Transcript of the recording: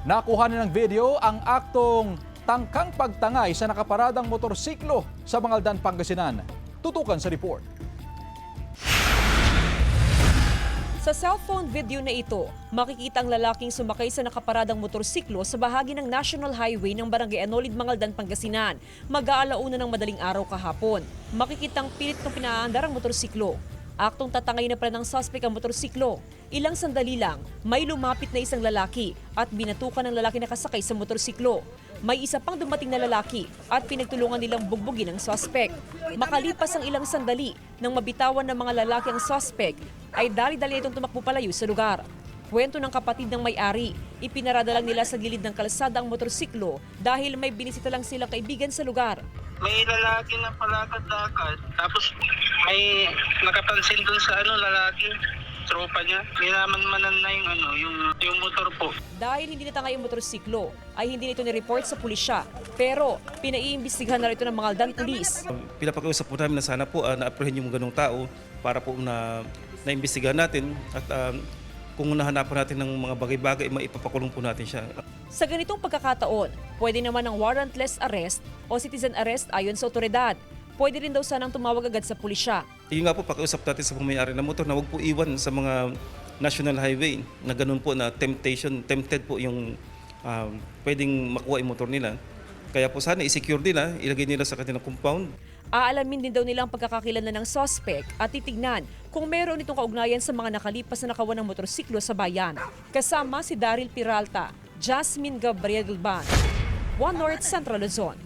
Nakuha na ng video ang aktong tangkang pagtangay sa nakaparadang motorsiklo sa Bangaldan, Pangasinan. Tutukan sa report. Sa cellphone video na ito, makikita ang lalaking sumakay sa nakaparadang motorsiklo sa bahagi ng National Highway ng Barangay Anolid, Bangaldan, Pangasinan. Mag-aalauna ng madaling araw kahapon. Makikitang pilit ng pinaandar ang motorsiklo. Aktong tatangay na pala ng suspect ang motorsiklo. Ilang sandali lang, may lumapit na isang lalaki at binatukan ng lalaki na kasakay sa motorsiklo. May isa pang dumating na lalaki at pinagtulungan nilang bugbugin ang suspect. Makalipas ang ilang sandali nang mabitawan ng mga lalaki ang suspect, ay dali-dali itong tumakbo palayo sa lugar. Kwento ng kapatid ng may-ari, ipinarada lang nila sa gilid ng kalsada ang motorsiklo dahil may binisita lang silang kaibigan sa lugar. May lalaki na palakad-lakad. Tapos may nakapansin dun sa lalaki, tropa niya. Minaman-manan na yung motor po. Dahil hindi natangay yung motorsiklo, ay hindi nito ni-report sa pulisya. Pero pinaiimbestigahan na ito ng Bangaldan Police. Pinapakiusap po namin na sana po na-apprehend yung ganong tao para po na-imbestigahan natin at kung nahanapan natin ng mga bagay-bagay, maipapakulong po natin siya. Sa ganitong pagkakataon, pwede naman ang warrantless arrest o citizen arrest ayon sa otoridad. Pwede rin daw sanang tumawag agad sa pulisya. Yun nga po, pakiusap natin sa pumayari ng motor na huwag po iwan sa mga national highway na ganun po na tempted po yung pwedeng makuha yung motor nila. Kaya po sana i-secure nila, ilagay nila sa kanilang compound. Aalamin din daw nilang pagkakakilanlan ng suspect at titignan kung meron itong kaugnayan sa mga nakalipas na nakawan ng motorsiklo sa bayan. Kasama si Daryl Peralta, Jasmine Gabriel Gulban, One North Central Luzon.